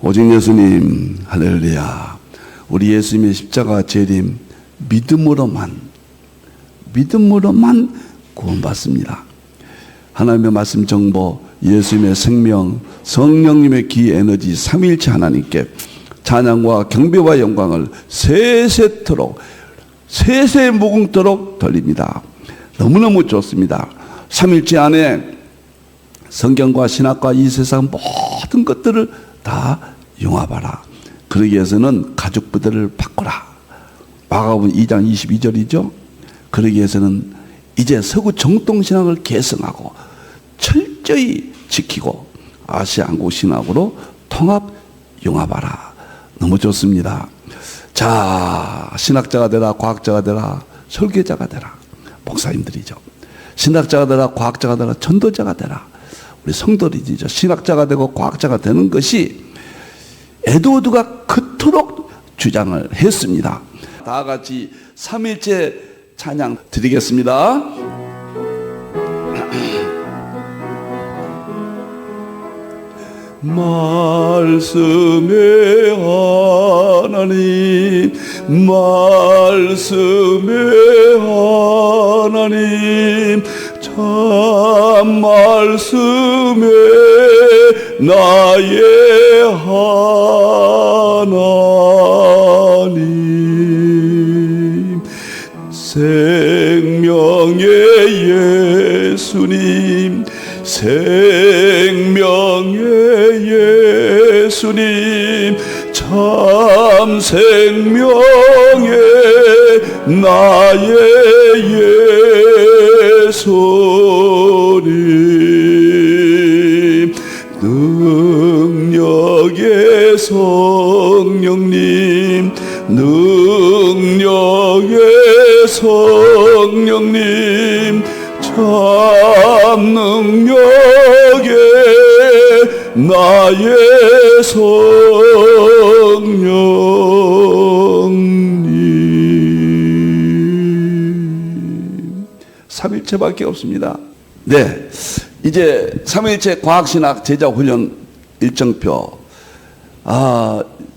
오직 예수님, 할렐루야. 우리 예수님의 십자가 재림, 믿음으로만 구원받습니다. 하나님의 말씀 정보, 예수님의 생명, 성령님의 기 에너지, 삼위일체 하나님께 찬양과 경배와 영광을 세세토록, 세세무궁토록 돌립니다. 너무너무 좋습니다. 삼위일체 안에 성경과 신학과 이 세상 모든 것들을 다 융합하라. 그러기 위해서는 가족 부대를 바꾸라. 마가복음 2장 22절이죠. 그러기 위해서는 이제 서구 정통신학을 계승하고 철저히 지키고 아시아 한국 신학으로 통합 융합하라. 너무 좋습니다. 자, 신학자가 되라, 과학자가 되라, 설교자가 되라. 목사님들이죠. 신학자가 되라, 과학자가 되라, 전도자가 되라. 우리 성도들이죠. 신학자가 되고 과학자가 되는 것이 에드워드가 그토록 주장을 했습니다. 다 같이 삼일째 찬양 드리겠습니다. 말씀의 하나님, 말씀의 하나님, 참 말씀에 나의 하나님, 생명의 예수님, 생명의 예수님, 참 생명의 나의 예수님, 능력의 성령님, 능력의 성령님, 참 능력의 나의 성령님. 삼일체밖에 없습니다. 네, 이제 삼일체 과학신학 제자훈련 일정표.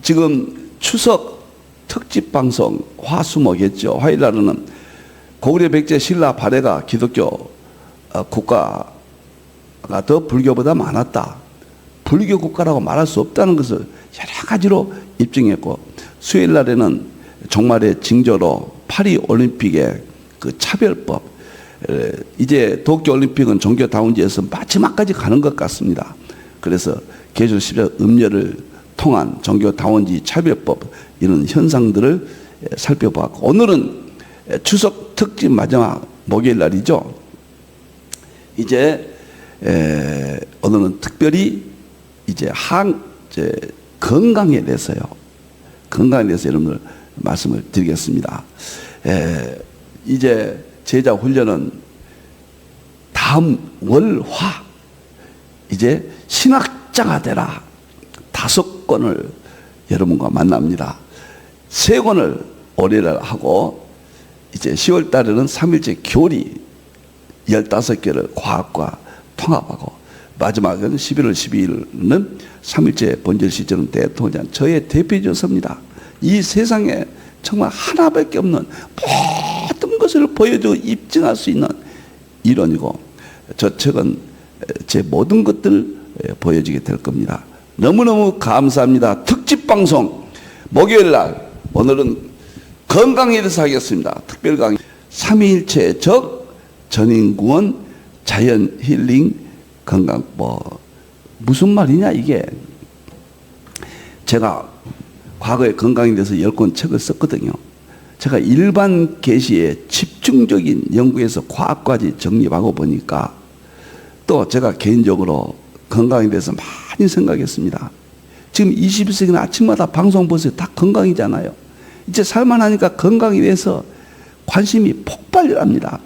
지금 추석 특집 방송 화수목이겠죠. 화요일 날은 고구려 백제 신라 발해가 기독교 국가가 더 불교보다 많았다. 불교 국가라고 말할 수 없다는 것을 여러 가지로 입증했고, 수요일 날에는 종말의 징조로 파리 올림픽의 그 차별법, 이제 도쿄올림픽은 종교다원지에서 마지막까지 가는 것 같습니다. 그래서 계절 10여 음녀를 통한 종교다원지 차별법, 이런 현상들을 살펴보았고, 오늘은 추석 특집 마지막 목요일 날이죠. 이제 오늘은 특별히 이제 건강에 대해서요. 건강에 대해서 여러분들 말씀을 드리겠습니다. 이제 제자 훈련은 다음 월화 이제 신학자가 되라 5권을 여러분과 만납니다. 3권을 올해를 하고 이제 10월 달에는 3일째 교리 15개를 과학과 통합하고, 마지막은 11월 12일은 3일째 본절 시절은 대통령, 저의 대표조서입니다. 이 세상에 정말 하나밖에 없는 모든 것을 보여주고 입증할 수 있는 이론이고, 저 책은 제 모든 것들을 보여주게 될 겁니다. 너무너무 감사합니다. 특집 방송 목요일 날, 오늘은 건강에 대해서 하겠습니다. 특별 강의. 삼위일체적 전인구원 자연 힐링 건강, 무슨 말이냐 이게. 제가 과거에 건강에 대해서 10권 책을 썼거든요. 제가 일반 계시에 집중적인 연구에서 과학까지 정립하고 보니까, 또 제가 개인적으로 건강에 대해서 많이 생각했습니다. 지금 21세기는 아침마다 방송 보세요. 다 건강이잖아요. 이제 살만하니까 건강에 대해서 관심이 폭발합니다.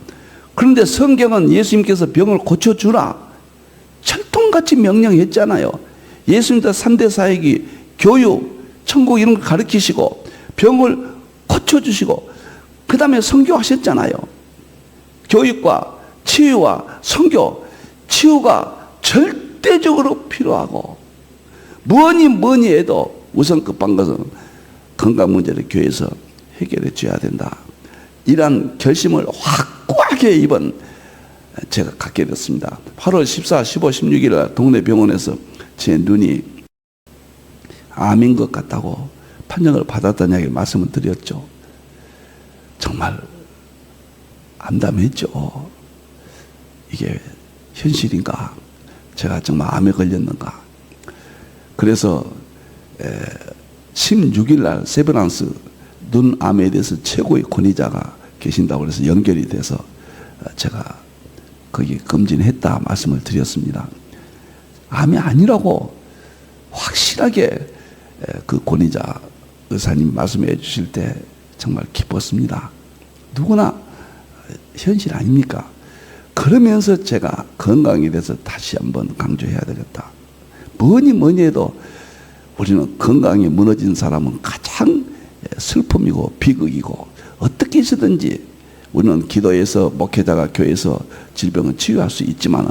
그런데 성경은 예수님께서 병을 고쳐주라 철통같이 명령했잖아요. 예수님도 3대 사역이 교육, 천국 이런 걸 가르치시고 병을 고쳐주시고 그 다음에 선교하셨잖아요. 교육과 치유와 선교, 치유가 절대적으로 필요하고, 뭐니 해도 우선 급한 것은 건강 문제를 교회에서 해결해 줘야 된다. 이러한 결심을 확고하게 이번 제가 갖게 됐습니다. 8월 14, 15, 16일 날 동네 병원에서 제 눈이 암인 것 같다고 판정을 받았다는 이야기를 말씀을 드렸죠. 정말 암담했죠. 이게 현실인가? 제가 정말 암에 걸렸는가? 그래서 16일 날 세브란스 눈암에 대해서 최고의 권위자가 계신다고 해서 연결이 돼서 제가 거기 검진했다 말씀을 드렸습니다. 암이 아니라고 확실하게 그 권위자 의사님 말씀해 주실 때 정말 기뻤습니다. 누구나 현실 아닙니까? 그러면서 제가 건강에 대해서 다시 한번 강조해야 되겠다. 뭐니 해도 우리는 건강이 무너진 사람은 가장 슬픔이고 비극이고 어떻게 해서든지 우리는 기도해서 목회자가 교회에서 질병을 치유할 수 있지만은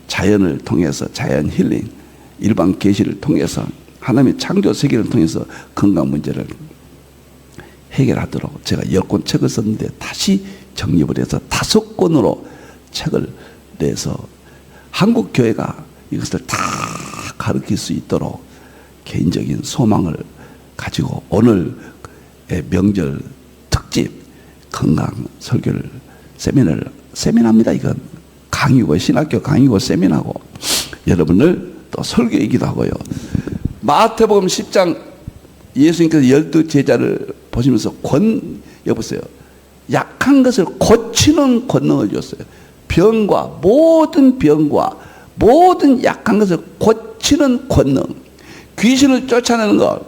자연을 통해서 자연 힐링, 일반 계시를 통해서 하나님의 창조 세계를 통해서 건강 문제를 해결하도록 제가 10권 책을 썼는데 다시 정립을 해서 5권으로 책을 내서 한국 교회가 이것을 다 가르칠 수 있도록 개인적인 소망을 가지고 오늘 명절 특집 건강 설교를 세미나입니다. 이건 강의고 신학교 강의고 세미나고 여러분을 또 설교이기도 하고요. 마태복음 10장 예수님께서 12제자를 보시면서 여보세요. 약한 것을 고치는 권능을 줬어요. 모든 병과 모든 약한 것을 고치는 권능. 귀신을 쫓아내는 것.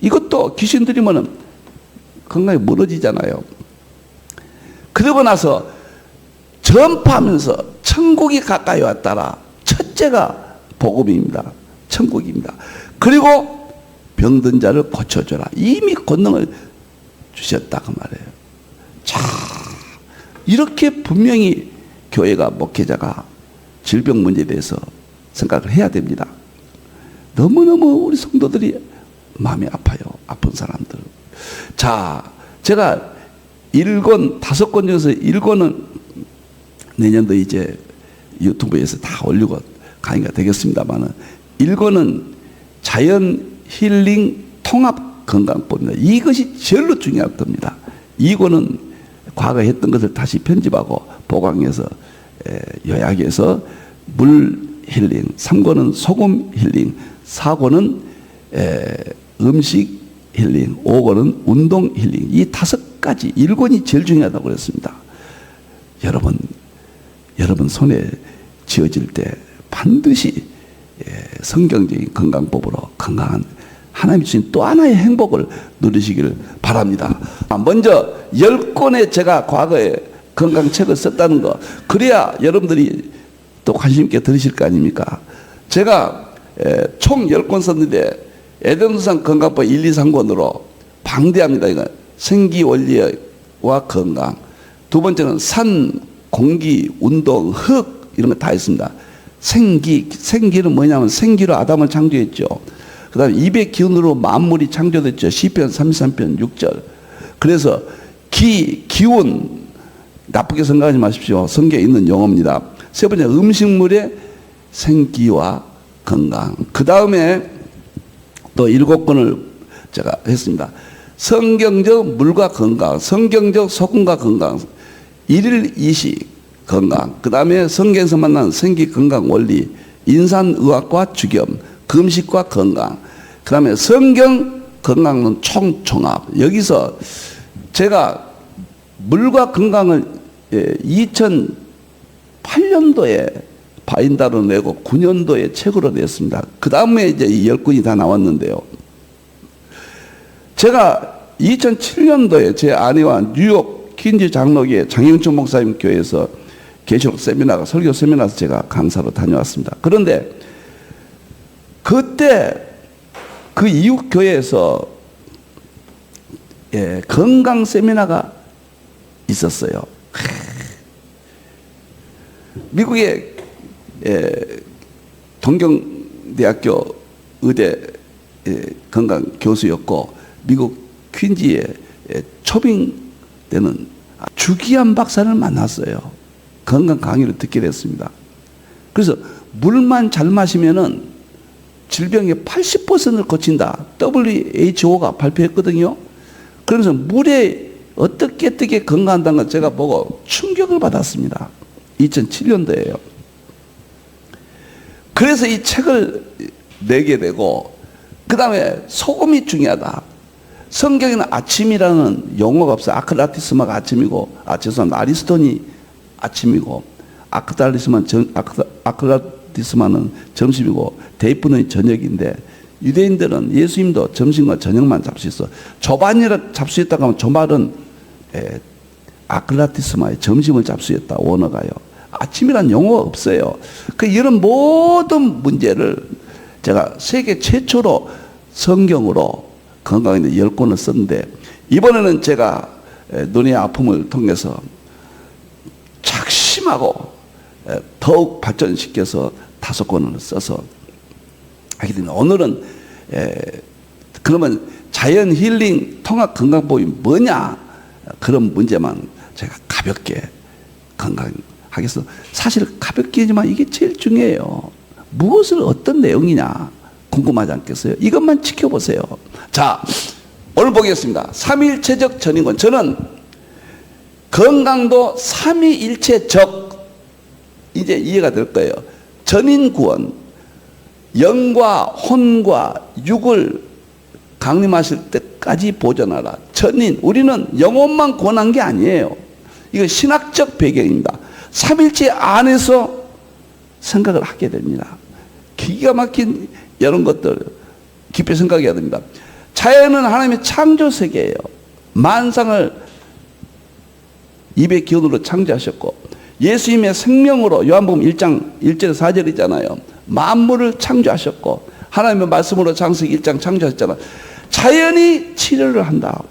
이것도 귀신 들이면 건강이 무너지잖아요. 그러고 나서 전파하면서 천국이 가까이 왔다라. 첫째가 복음입니다. 천국입니다. 그리고 병든 자를 고쳐줘라. 이미 권능을 주셨다 그 말이에요. 자, 이렇게 분명히 교회가 목회자가 질병 문제에 대해서 생각을 해야 됩니다. 너무너무 우리 성도들이 마음이 아파요. 아픈 사람들. 자, 제가 5권 중에서 1권은 내년도 이제 유튜브에서 다 올리고 강의가 되겠습니다만은 1권은 자연 힐링 통합 건강법입니다. 이것이 제일로 중요할 겁니다. 2권은 과거에 했던 것을 다시 편집하고 보강해서 요약해서 물 힐링, 3권은 소금 힐링, 4권은 음식 힐링, 5권은 운동 힐링. 이 5가지 1권이 제일 중요하다고 그랬습니다. 여러분 손에 쥐어질 때 반드시 성경적인 건강법으로 건강한 하나님이 주신 또 하나의 행복을 누리시기를 바랍니다. 먼저 10권의 제가 과거에 건강책을 썼다는 거, 그래야 여러분들이 또 관심 있게 들으실 거 아닙니까? 제가 총 10권 썼는데 에덴동산 건강법 1, 2, 3권으로 방대합니다. 이거 생기원리와 건강. 두 번째는 산, 공기, 운동, 흙 이런 거 다 있습니다. 생기는 뭐냐면 생기로 아담을 창조했죠. 그 다음에 입의 기운으로 만물이 창조됐죠. 시편 33편 6절. 그래서 기운, 나쁘게 생각하지 마십시오. 성경에 있는 용어입니다. 세 번째, 음식물의 생기와 건강. 그 다음에 또 7권을 제가 했습니다. 성경적 물과 건강, 성경적 소금과 건강, 일일 이식 건강, 그 다음에 성경에서 만난 생기 건강 원리, 인산의학과 주겸, 금식과 건강, 그 다음에 성경 건강론 총종합. 여기서 제가 물과 건강을 2008년도에 바인다로 내고 9년도에 책으로 냈습니다. 그 다음에 이제 이 10권이 다 나왔는데요. 제가 2007년도에 제 아내와 뉴욕 퀸즈 장로교회 장영춘 목사님 교회에서 계시록 세미나가 설교 세미나에서 제가 강사로 다녀왔습니다. 그런데 그때 그 이웃 교회에서 건강 세미나가 있었어요. 미국의 동경대학교 의대 건강 교수였고 미국 퀸지에 초빙되는 주기한 박사를 만났어요. 건강 강의를 듣게 됐습니다. 그래서 물만 잘 마시면은 질병의 80%를 고친다. WHO가 발표했거든요. 그래서 물에 어떻게 건강한다는 걸 제가 보고 충격을 받았습니다. 2007년도에요. 그래서 이 책을 내게 되고, 그 다음에 소금이 중요하다. 성경에는 아침이라는 용어가 없어요. 아크라티스마가 아침이고, 죄송합니다. 아리스톤이 아침이고, 아크라티스마는 점심이고, 데이프는 저녁인데, 유대인들은 예수님도 점심과 저녁만 잡수 있어. 조반이라 잡수했다고 하면 조반은 아크라티스마의 점심을 잡수했다. 원어가요. 아침이란 용어가 없어요. 그 이런 모든 문제를 제가 세계 최초로 성경으로 건강에 대한 10권을 썼는데, 이번에는 제가 눈의 아픔을 통해서 작심하고 더욱 발전시켜서 5권을 써서 하게 됩니다. 오늘은 그러면 자연 힐링 통합 건강법이 뭐냐, 그런 문제만 제가 가볍게 건강하겠어. 사실 가볍게지만 이게 제일 중요해요. 무엇을 어떤 내용이냐 궁금하지 않겠어요? 이것만 지켜보세요. 자, 오늘 보겠습니다. 삼위일체적 전인권. 저는 건강도 삼위일체적, 이제 이해가 될 거예요. 전인구원, 영과 혼과 육을 강림하실 때까지 보존하라. 전인, 우리는 영혼만 구원한 게 아니에요. 이거 신학적 배경입니다. 삼일체 안에서 생각을 하게 됩니다. 기가 막힌 이런 것들 깊이 생각해야 됩니다. 자연은 하나님의 창조 세계예요. 만상을 입의 기운으로 창조하셨고, 예수님의 생명으로 요한복음 1장 1절 4절이잖아요. 만물을 창조하셨고, 하나님의 말씀으로 창세기 1장 창조하셨잖아요. 자연이 치료를 한다.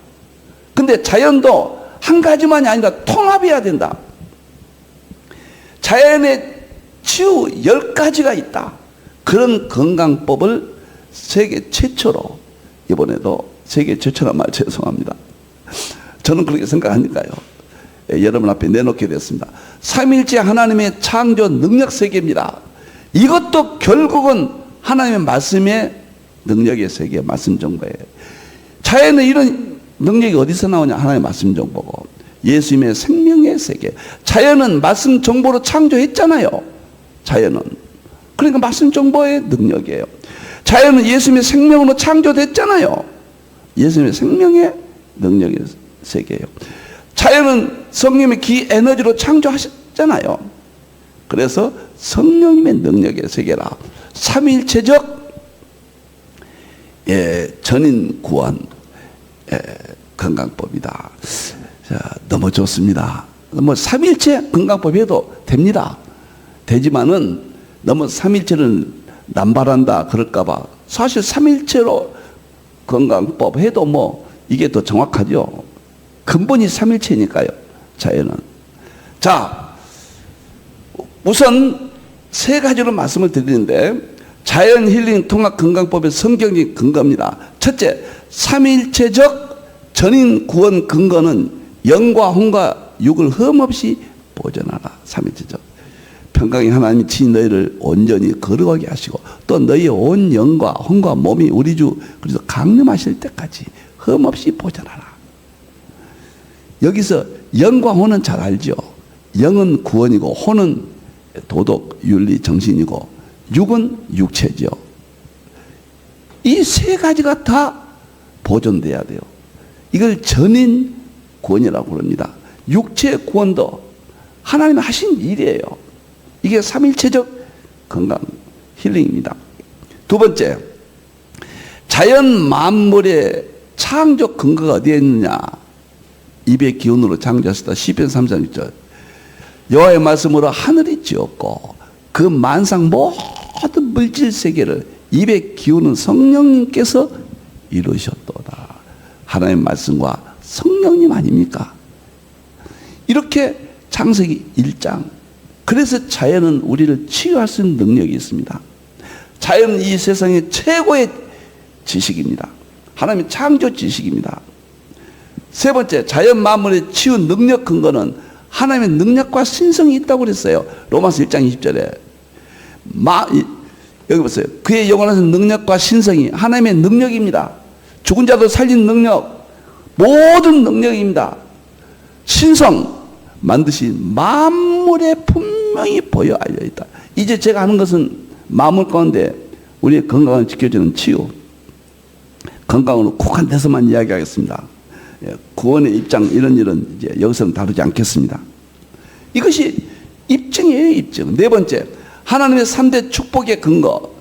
근데 자연도 한 가지만이 아니라 통합해야 된다. 자연의 치유 10가지가 있다. 그런 건강법을 세계 최초로, 이번에도 세계 최초란 말 죄송합니다. 저는 그렇게 생각하니까요. 여러분 앞에 내놓게 됐습니다. 삼일째 하나님의 창조 능력 세계입니다. 이것도 결국은 하나님의 말씀의 능력의 세계, 말씀 정보예요. 자연은 이런 능력이 어디서 나오냐? 하나님의 말씀 정보고, 예수님의 생명의 세계. 자연은 말씀 정보로 창조했잖아요. 자연은. 그러니까 말씀 정보의 능력이에요. 자연은 예수님의 생명으로 창조됐잖아요. 예수님의 생명의 능력의 세계예요. 자연은 성령의 기 에너지로 창조하셨잖아요. 그래서 성령님의 능력의 세계라. 삼위일체적 전인 구원 건강법이다. 자, 너무 좋습니다. 뭐 삼일체 건강법 해도 됩니다. 되지만은 너무 삼일체를 남발한다 그럴까봐, 사실 삼일체로 건강법 해도 뭐 이게 더 정확하죠. 근본이 삼일체니까요. 자연은. 자, 우선 3가지로 말씀을 드리는데, 자연 힐링 통합 건강법의 성경적 근거입니다. 첫째, 삼일체적 전인 구원 근거는 영과 혼과 육을 흠없이 보존하라. 삼일체적. 평강의 하나님이 친히 너희를 온전히 거룩하게 하시고, 또 너희의 온 영과 혼과 몸이 우리 주 그리스도 강림하실 때까지 흠없이 보존하라. 여기서 영과 혼은 잘 알죠. 영은 구원이고 혼은 도덕, 윤리, 정신이고 육은 육체죠. 이 3가지가 다 보존돼야 돼요. 이걸 전인 구원이라고 부릅니다. 육체 구원도 하나님이 하신 일이에요. 이게 삼일체적 건강 힐링입니다. 2번째, 자연 만물의 창조 근거가 어디에 있느냐? 입의 기운으로 창조하셨다. 시편 3장 6절. 여호와의 말씀으로 하늘이 지었고 그 만상 모든 물질 세계를 입의 기운은 성령님께서 이루셨도다. 하나님의 말씀과 성령님 아닙니까? 이렇게 창세기 1장. 그래서 자연은 우리를 치유할 수 있는 능력이 있습니다. 자연은 이 세상의 최고의 지식입니다. 하나님의 창조 지식입니다. 세 번째, 자연 만물의 치유 능력 근거는 하나님의 능력과 신성이 있다고 그랬어요. 로마서 1장 20절에. 여기 보세요. 그의 영원한 능력과 신성이 하나님의 능력입니다. 죽은 자도 살린 능력, 모든 능력입니다. 신성, 만드신 만물에 분명히 보여 알려있다. 이제 제가 하는 것은 만물 가운데 우리의 건강을 지켜주는 치유, 건강으로 국한 데서만 이야기하겠습니다. 구원의 입장 이런 일은 이제 여기서는 다루지 않겠습니다. 이것이 입증이에요, 입증. 네 번째, 하나님의 3대 축복의 근거.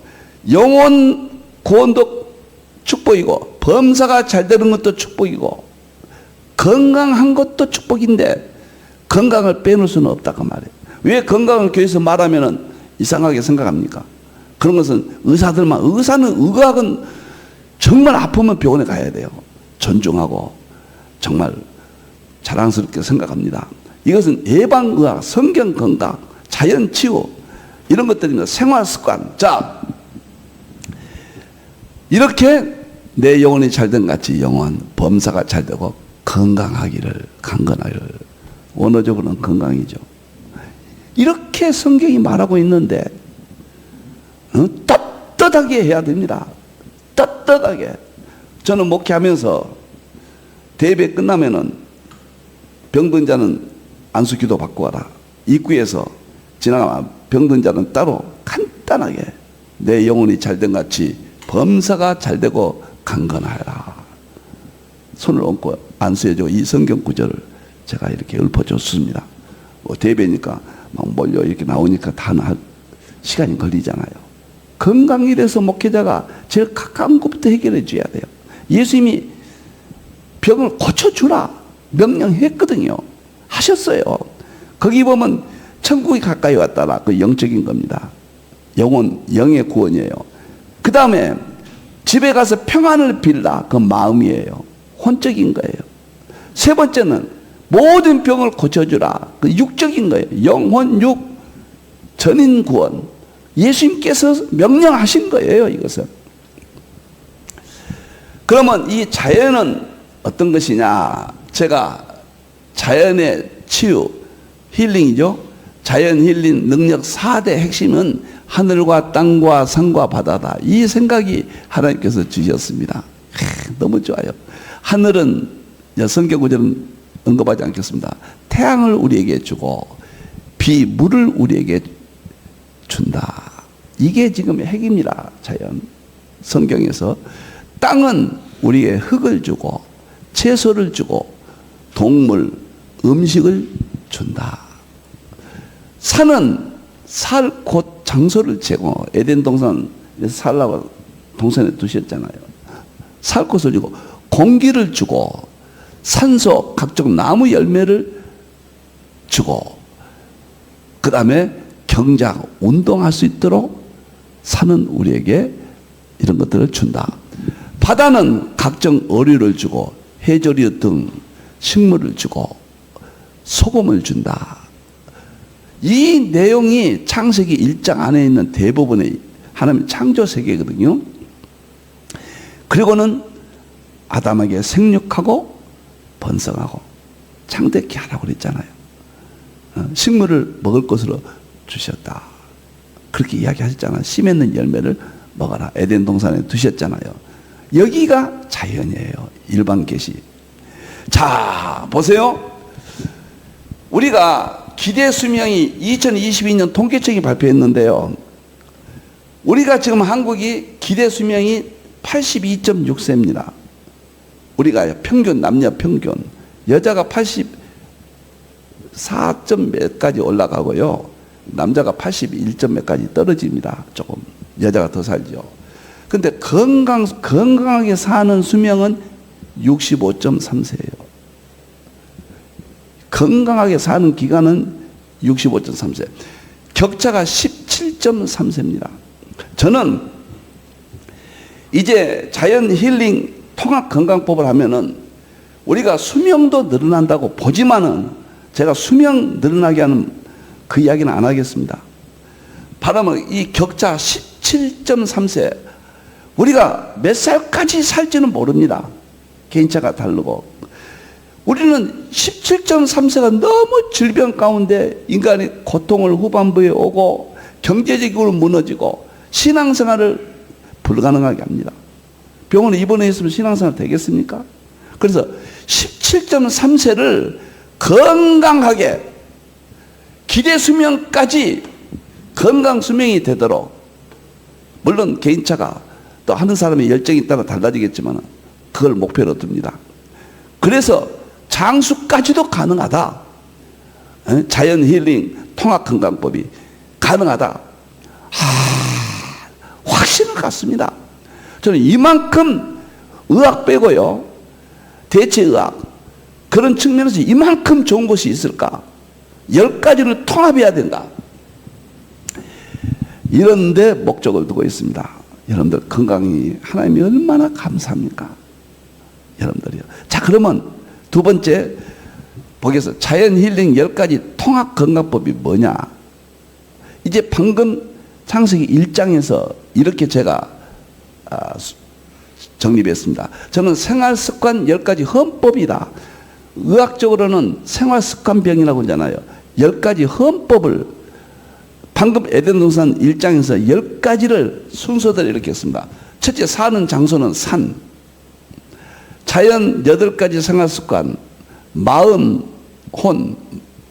영혼 구원도 축복이고, 범사가 잘 되는 것도 축복이고, 건강한 것도 축복인데 건강을 빼놓을 수는 없다고 말해요. 왜 건강을 교회에서 말하면 이상하게 생각합니까? 그런 것은 의사들만, 의학은 정말 아프면 병원에 가야 돼요. 존중하고 정말 자랑스럽게 생각합니다. 이것은 예방의학, 성경 건강, 자연 치유 이런 것들입니다. 생활 습관. 자, 이렇게 내 영혼이 잘된 같이 영혼, 범사가 잘 되고 건강하기를, 강건하기를. 원어적으로는 건강이죠. 이렇게 성경이 말하고 있는데 떳떳하게 해야 됩니다. 떳떳하게. 저는 목회하면서 대배 끝나면은 병든 자는 안수 기도 받고 가라. 입구에서 지나가면 병든 자는 따로 간단하게 내 영혼이 잘된 같이 범사가 잘되고 강건하여라. 손을 얹고 안수해줘. 이 성경 구절을 제가 이렇게 읊어줬습니다. 대배니까 막 몰려 이렇게 나오니까 다 시간이 걸리잖아요. 건강이라서 목회자가 제일 가까운 것부터 해결해 줘야 돼요. 예수님이 병을 고쳐주라 명령했거든요. 하셨어요. 거기 보면 천국이 가까이 왔다라. 그 영적인 겁니다. 영혼, 영의 구원이에요. 그 다음에 집에 가서 평안을 빌라. 그 마음이에요. 혼적인 거예요. 세 번째는 모든 병을 고쳐주라. 그 육적인 거예요. 영혼, 육, 전인 구원. 예수님께서 명령하신 거예요, 이것은. 그러면 이 자연은 어떤 것이냐? 제가 자연의 치유, 힐링이죠. 자연 힐링 능력 4대 핵심은 하늘과 땅과 산과 바다다. 이 생각이 하나님께서 주셨습니다. 너무 좋아요. 하늘은 성경 구절은 언급하지 않겠습니다. 태양을 우리에게 주고 비, 물을 우리에게 준다. 이게 지금 핵입니다. 자연. 성경에서. 땅은 우리에게 흙을 주고 채소를 주고 동물, 음식을 준다. 산은 살 곳 장소를 제공. 에덴 동산에서 살라고 동산에 두셨잖아요. 살 곳을 주고 공기를 주고 산소, 각종 나무 열매를 주고 그 다음에 경작, 운동할 수 있도록 산은 우리에게 이런 것들을 준다. 바다는 각종 어류를 주고 해조류 등 식물을 주고 소금을 준다. 이 내용이 창세기 1장 안에 있는 대부분의 하나님의 창조 세계거든요. 그리고는 아담에게 생육하고 번성하고 창대케 하라고 그랬잖아요. 식물을 먹을 것으로 주셨다. 그렇게 이야기하셨잖아요. 씨 맺는 열매를 먹어라. 에덴 동산에 두셨잖아요. 여기가 자연이에요. 일반 계시. 자, 보세요. 우리가 기대 수명이 2022년 통계청이 발표했는데요. 우리가 지금 한국이 기대 수명이 82.6세입니다. 우리가 평균, 남녀 평균. 여자가 84점 몇까지 올라가고요. 남자가 81점 몇까지 떨어집니다. 조금. 여자가 더 살죠. 근데 건강하게 사는 수명은 65.3세예요. 건강하게 사는 기간은 65.3세. 격차가 17.3세입니다. 저는 이제 자연 힐링 통합 건강법을 하면은 우리가 수명도 늘어난다고 보지만은 제가 수명 늘어나게 하는 그 이야기는 안 하겠습니다. 바라면 이 격차 17.3세. 우리가 몇 살까지 살지는 모릅니다. 개인차가 다르고. 우리는 17.3세가 너무 질병 가운데 인간의 고통을 후반부에 오고 경제적으로 무너지고 신앙생활을 불가능하게 합니다. 병원에 입원해 있으면 신앙생활 되겠습니까? 그래서 17.3세를 건강하게 기대 수명까지 건강 수명이 되도록, 물론 개인차가 또 하는 사람의 열정에 따라 달라지겠지만 그걸 목표로 둡니다. 그래서 장수까지도 가능하다. 자연 힐링 통합 건강법이 가능하다. 확신을 갖습니다. 저는 이만큼 의학 빼고요, 대체의학 그런 측면에서 이만큼 좋은 것이 있을까? 10가지를 통합해야 된다. 이런 데 목적을 두고 있습니다. 여러분들 건강이 하나님이 얼마나 감사합니까? 여러분들이요. 자, 그러면 두 번째 보겠습니다. 자연 힐링 10가지 통합 건강법이 뭐냐? 이제 방금 창세기 1장에서 이렇게 제가 정립했습니다. 저는 생활습관 10가지 헌법이다. 의학적으로는 생활습관병이라고 하잖아요. 10가지 헌법을 방금 에덴동산 1장에서 10가지를 순서대로 이렇게 했습니다. 첫째, 사는 장소는 산. 자연 8가지 생활습관, 마음, 혼,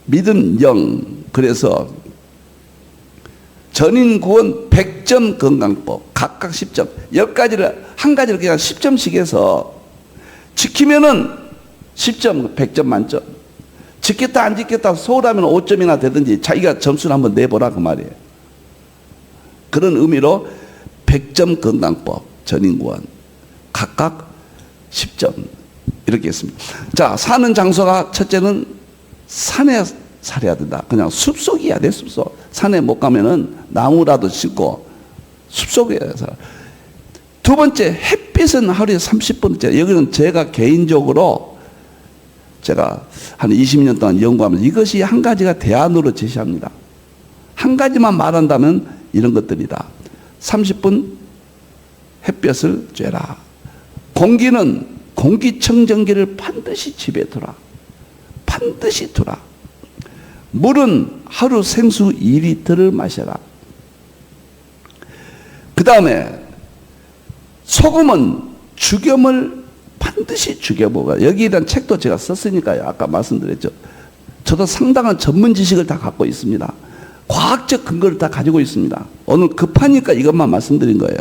믿음, 영. 그래서 전인 구원 100점 건강법, 각각 10점. 10가지를, 한 가지를 그냥 10점씩 해서 지키면은 10점, 100점 만점. 지켰다 안 지켰다 소홀하면 5점이나 되든지 자기가 점수를 한번 내보라 그 말이에요. 그런 의미로 100점 건강법, 전인구원 각각 10점 이렇게 했습니다. 자, 사는 장소가 첫째는 산에 살아야 된다. 그냥 숲속이야 돼. 숲속. 산에 못 가면은 나무라도 심고 숲속에 살아. 두 번째, 햇빛은 하루에 30분째. 여기는 제가 개인적으로 제가 한 20년 동안 연구하면서 이것이 한 가지가 대안으로 제시합니다. 한 가지만 말한다면 이런 것들이다. 30분 햇볕을 쬐라. 공기는 공기청정기를 반드시 집에 두라. 반드시 두라. 물은 하루 생수 2리터를 마셔라. 그 다음에 소금은 죽염을 반드시 죽여보가. 여기에 대한 책도 제가 썼으니까요. 아까 말씀드렸죠. 저도 상당한 전문 지식을 다 갖고 있습니다. 과학적 근거를 다 가지고 있습니다. 오늘 급하니까 이것만 말씀드린 거예요.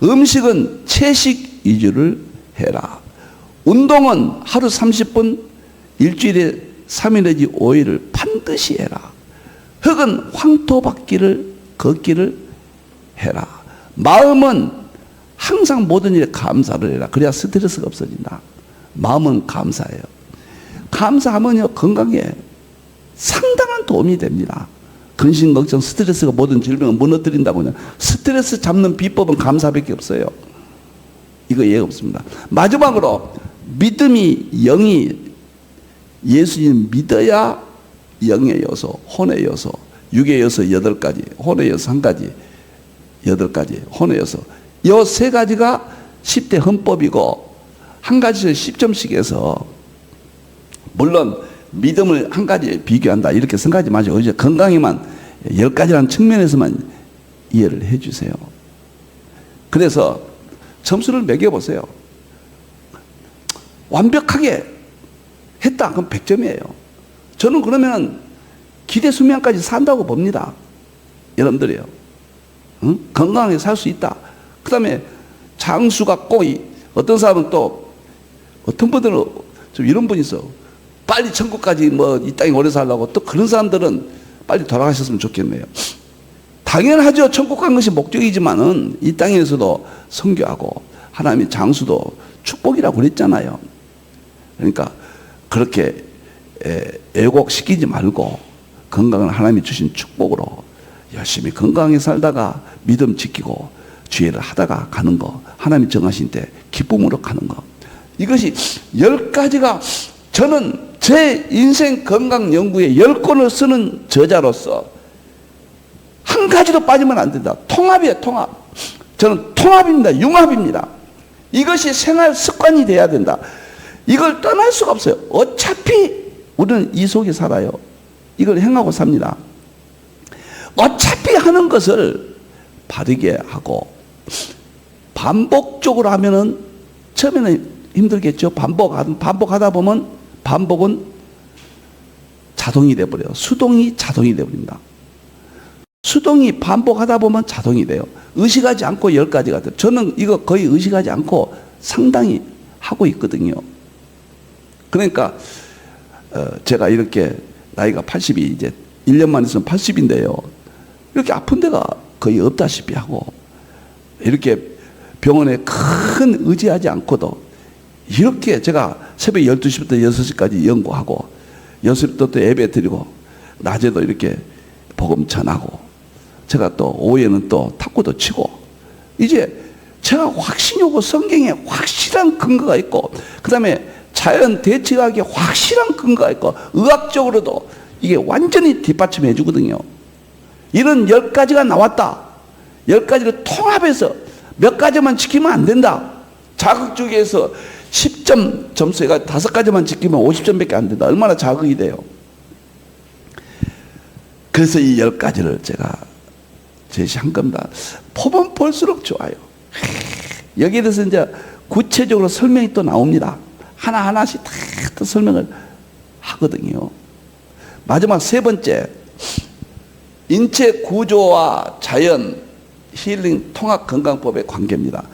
음식은 채식 위주를 해라. 운동은 하루 30분, 일주일에 3일 내지 5일을 반드시 해라. 흙은 황토밭기를 걷기를 해라. 마음은 항상 모든 일에 감사를 해라. 그래야 스트레스가 없어진다. 마음은 감사해요. 감사하면요, 건강에 상당한 도움이 됩니다. 근심, 걱정, 스트레스가 모든 질병을 무너뜨린다고 하냐. 스트레스 잡는 비법은 감사밖에 없어요. 이거 이해 없습니다. 마지막으로 믿음이 영이 예수님 믿어야 영의 요소, 혼의 요소, 육의 요소 8가지, 혼의 요소 1가지, 8가지, 혼의 요소. 이 3가지가 10대 헌법이고 한 가지를 10점씩 해서, 물론 믿음을 한 가지에 비교한다 이렇게 생각하지 마시고 이제 건강에만 10가지라는 측면에서만 이해를 해 주세요. 그래서 점수를 매겨보세요. 완벽하게 했다 그럼 100점이에요. 저는 그러면 기대 수명까지 산다고 봅니다. 여러분들이요. 응? 건강하게 살 수 있다. 그 다음에 장수가 꼭 어떤 사람은 또 어떤 분들은 좀 이런 분이 있어. 빨리 천국까지 뭐 이 땅에 오래 살라고. 또 그런 사람들은 빨리 돌아가셨으면 좋겠네요. 당연하죠. 천국 간 것이 목적이지만은 이 땅에서도 선교하고 하나님의 장수도 축복이라고 그랬잖아요. 그러니까 그렇게 애곡시키지 말고 건강을 하나님이 주신 축복으로 열심히 건강하게 살다가 믿음 지키고 주의를 하다가 가는 거, 하나님이 정하신 때 기쁨으로 가는 거. 이것이 10가지가 저는 제 인생 건강 연구에 10권을 쓰는 저자로서 한 한 가지도 빠지면 안 된다. 통합이에요, 통합. 저는 통합입니다. 융합입니다. 이것이 생활 습관이 돼야 된다. 이걸 떠날 수가 없어요. 어차피 우리는 이 속에 살아요. 이걸 행하고 삽니다. 어차피 하는 것을 바르게 하고 반복적으로 하면은 처음에는 힘들겠죠. 반복하다 보면 반복은 자동이 돼버려요. 수동이 자동이 돼버립니다. 수동이 반복하다 보면 자동이 돼요. 의식하지 않고 10가지가 돼요. 저는 이거 거의 의식하지 않고 상당히 하고 있거든요. 그러니까 제가 이렇게 나이가 80이 이제 1년만 있으면 80인데요. 이렇게 아픈 데가 거의 없다시피 하고 이렇게 병원에 큰 의지하지 않고도 이렇게 제가 새벽 12시부터 6시까지 연구하고 6시부터 또 예배 드리고 낮에도 이렇게 복음 전하고 제가 또 오후에는 또 탁구도 치고 이제 제가 확신이 오고 성경에 확실한 근거가 있고 그 다음에 자연 대체학에 확실한 근거가 있고 의학적으로도 이게 완전히 뒷받침해 주거든요. 이런 10가지가 나왔다. 10가지를 통합해서 몇 가지만 지키면 안 된다. 자극주기에서 10점 점수가 5가지만 지키면 50점밖에 안 된다. 얼마나 자극이 돼요. 그래서 이 10가지를 제가 제시한 겁니다. 보면 볼수록 좋아요. 여기에 대해서 이제 구체적으로 설명이 또 나옵니다. 하나하나씩 다 또 설명을 하거든요. 마지막 세 번째, 인체 구조와 자연 힐링 통합 건강법의 관계입니다.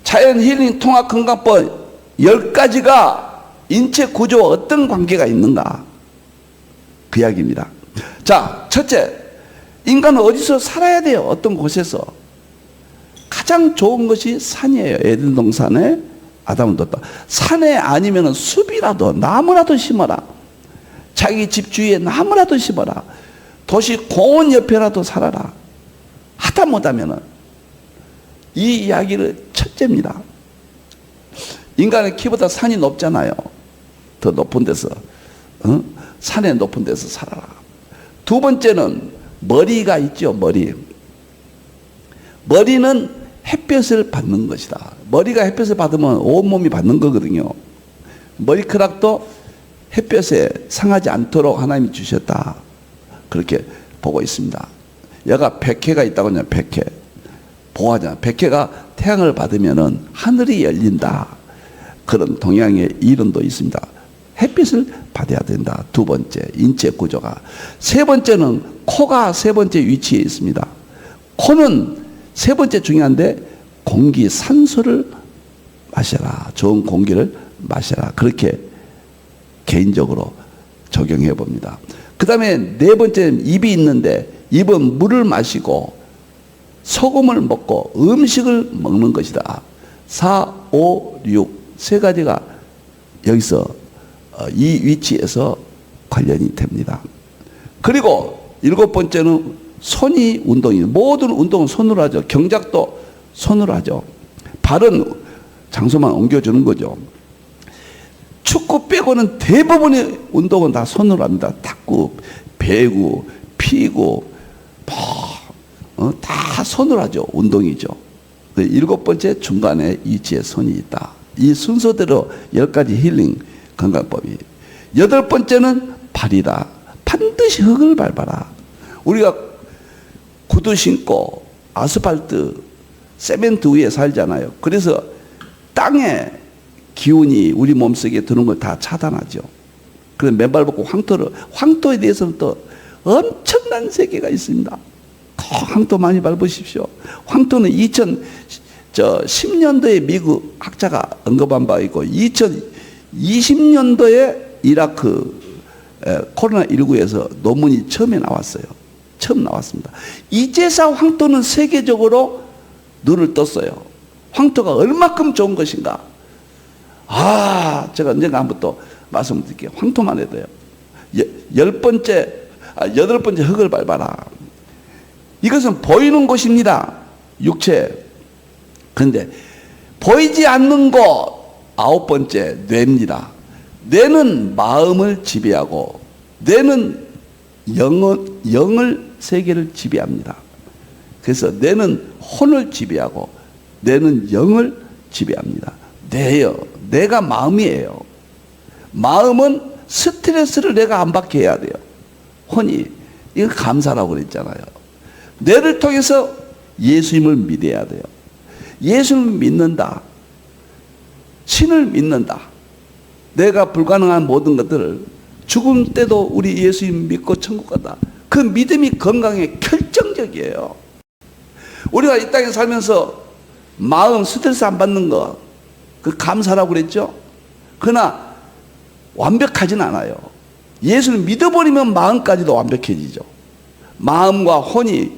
자연 힐링 통합 건강법 10가지가 인체 구조와 어떤 관계가 있는가? 그 이야기입니다. 자, 첫째, 인간은 어디서 살아야 돼요? 어떤 곳에서? 가장 좋은 것이 산이에요. 에덴 동산에 아담을 뒀다. 산에 아니면 숲이라도 나무라도 심어라. 자기 집 주위에 나무라도 심어라. 도시 공원 옆에라도 살아라. 하다 못하면은 이 이야기를 첫째입니다. 인간의 키보다 산이 높잖아요. 더 높은 데서 산의 높은 데서 살아라. 두 번째는 머리가 있죠. 머리는 햇볕을 받는 것이다. 머리가 햇볕을 받으면 온몸이 받는 거거든요. 머리카락도 햇볕에 상하지 않도록 하나님이 주셨다. 그렇게 보고 있습니다. 얘가 백회가 있다고 하냐. 백회 보호하잖아. 백회가 태양을 받으면은 하늘이 열린다. 그런 동양의 이론도 있습니다. 햇빛을 받아야 된다. 두 번째, 인체 구조가. 세 번째는 코가 세 번째 위치에 있습니다. 코는 세 번째 중요한데 공기, 산소를 마셔라. 좋은 공기를 마셔라. 그렇게 개인적으로 적용해 봅니다. 그 다음에 네 번째는 입이 있는데 입은 물을 마시고 소금을 먹고 음식을 먹는 것이다. 4, 5, 6 세 가지가 여기서 이 위치에서 관련이 됩니다. 그리고 일곱 번째는 손이 운동이에요. 모든 운동은 손으로 하죠. 경작도 손으로 하죠. 발은 장소만 옮겨주는 거죠. 축구 빼고는 대부분의 운동은 다 손으로 합니다. 탁구, 배구, 피구, 다 손으로 하죠. 운동이죠. 일곱 번째 중간에 위치에 손이 있다. 이 순서대로 10가지 힐링 건강법이. 여덟 번째는 발이다. 반드시 흙을 밟아라. 우리가 구두 신고 아스팔트, 세멘트 위에 살잖아요. 그래서 땅에 기운이 우리 몸속에 드는 걸 다 차단하죠. 그래서 맨발 벗고 황토에 대해서는 또 엄청난 세계가 있습니다. 황토 많이 밟으십시오. 황토는 2010년도에 미국 학자가 언급한 바 있고 2020년도에 이라크 코로나19에서 논문이 처음에 나왔어요. 처음 나왔습니다. 이제서 황토는 세계적으로 눈을 떴어요. 황토가 얼마큼 좋은 것인가. 제가 언젠가 한번 또 말씀드릴게요. 황토만 해도요. 여덟 번째 흙을 밟아라. 이것은 보이는 곳입니다. 육체. 그런데 보이지 않는 곳 아홉 번째 뇌입니다. 뇌는 마음을 지배하고 뇌는 영을 세계를 지배합니다. 그래서 뇌는 혼을 지배하고 뇌는 영을 지배합니다. 뇌요. 뇌가 마음이에요. 마음은 스트레스를 내가 안 받게 해야 돼요. 혼이 이거 감사라고 그랬잖아요. 뇌를 통해서 예수님을 믿어야 돼요. 예수를 믿는다. 신을 믿는다. 내가 불가능한 모든 것들을 죽음 때도 우리 예수님 믿고 천국 간다. 그 믿음이 건강에 결정적이에요. 우리가 이 땅에 살면서 마음 스트레스 안 받는 거, 그 감사라고 그랬죠? 그러나 완벽하진 않아요. 예수를 믿어버리면 마음까지도 완벽해지죠. 마음과 혼이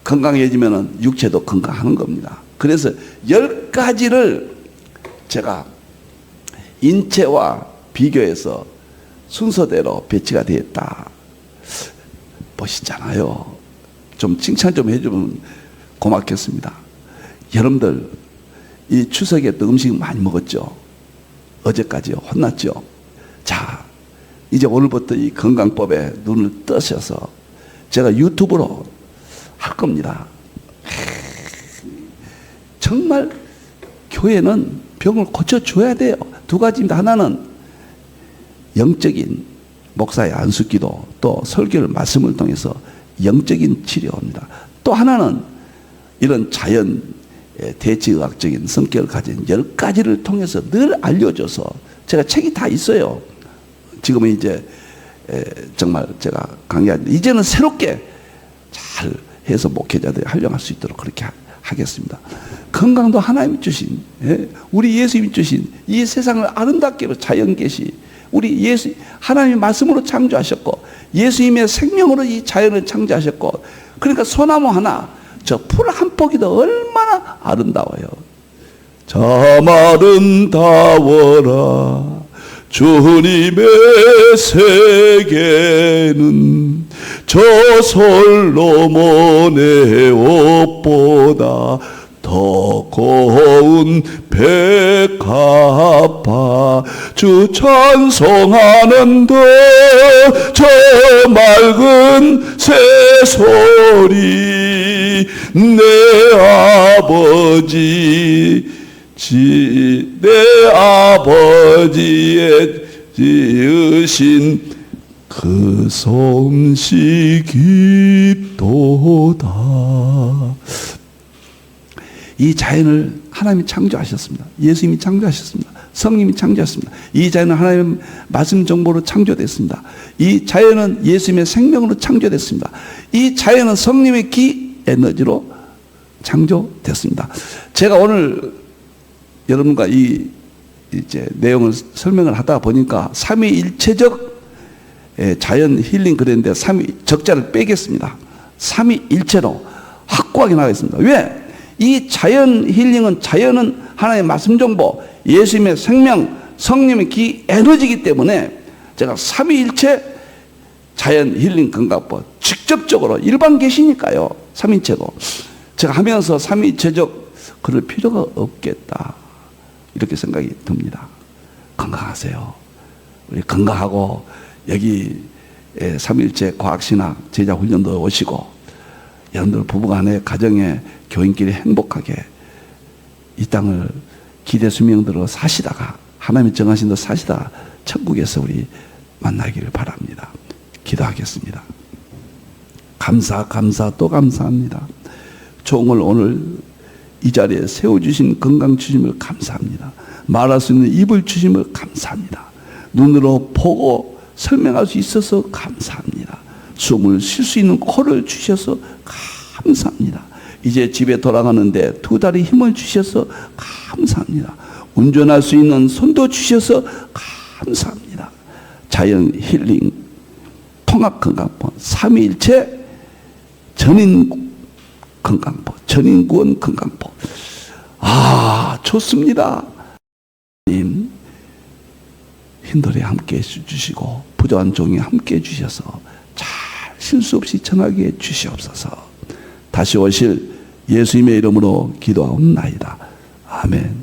건강해지면 육체도 건강하는 겁니다. 그래서 10가지를 제가 인체와 비교해서 순서대로 배치가 되었다. 멋있잖아요. 좀 칭찬 좀 해주면 고맙겠습니다. 여러분들 이 추석에 또 음식 많이 먹었죠? 어제까지 혼났죠? 자, 이제 오늘부터 이 건강법에 눈을 뜨셔서 제가 유튜브로 할 겁니다. 정말 교회는 병을 고쳐줘야 돼요. 2가지입니다. 하나는 영적인 목사의 안수기도, 또 설교를 말씀을 통해서 영적인 치료입니다. 또 하나는 이런 자연 대체의학적인 성격을 가진 10가지를 통해서 늘 알려줘서 제가 책이 다 있어요. 지금은 이제 정말 제가 강의하는데 이제는 새롭게 잘 해서 목회자들이 활용할 수 있도록 그렇게 하겠습니다. 건강도 하나님이 주신, 우리 예수님이 주신 이 세상을 아름답게 자연 계시, 우리 예수 하나님의 말씀으로 창조하셨고 예수님의 생명으로 이 자연을 창조하셨고, 그러니까 소나무 하나, 저 풀 한 포기도 얼마나 아름다워요. 참 아름다워라 주님의 세계는 저 솔로몬의 옷보다 더 고운 백합화 주 찬송하는데 저 맑은 새소리 내 아버지의 지으신 그 솜씨 깊도다. 이 자연을 하나님이 창조하셨습니다. 예수님이 창조하셨습니다. 성님이 창조하셨습니다. 이 자연은 하나님의 말씀 정보로 창조됐습니다. 이 자연은 예수님의 생명으로 창조됐습니다. 이 자연은 성님의 기 에너지로 창조됐습니다. 제가 오늘 여러분과 이 이제 내용을 설명을 하다 보니까 삼위일체적 자연 힐링 그랬는데 적자를 빼겠습니다. 삼위일체로 확고하게 나가겠습니다. 왜? 이 자연 힐링은, 자연은 하나님의 말씀 정보, 예수님의 생명, 성령의 기 에너지이기 때문에 제가 삼위일체 자연 힐링 건강법 직접적으로 일반 계시니까요. 삼위일체도 제가 하면서 삼위일체적 그럴 필요가 없겠다, 이렇게 생각이 듭니다. 건강하세요. 우리 건강하고 여기 삼위일체 과학신학 제자훈련도 오시고 여러분들 부부간에 가정에 교인끼리 행복하게 이 땅을 기대 수명대로 사시다가 하나님이 정하신 대로 사시다가 천국에서 우리 만나기를 바랍니다. 기도하겠습니다. 감사 또 감사합니다. 종을 오늘 이 자리에 세워주신 건강 주심을 감사합니다. 말할 수 있는 입을 주심을 감사합니다. 눈으로 보고 설명할 수 있어서 감사합니다. 숨을 쉴 수 있는 코를 주셔서 감사합니다. 이제 집에 돌아가는데 2다리 힘을 주셔서 감사합니다. 운전할 수 있는 손도 주셔서 감사합니다. 자연 힐링 통합 건강법 삼위일체 전인 건강법, 전인구원 건강법. 좋습니다. 님 hin돌에 함께 해주시고 부족한 종이 함께 해주셔서 잘 실수 없이 전하게 해주시옵소서. 다시 오실 예수님의 이름으로 기도하옵나이다. 아멘.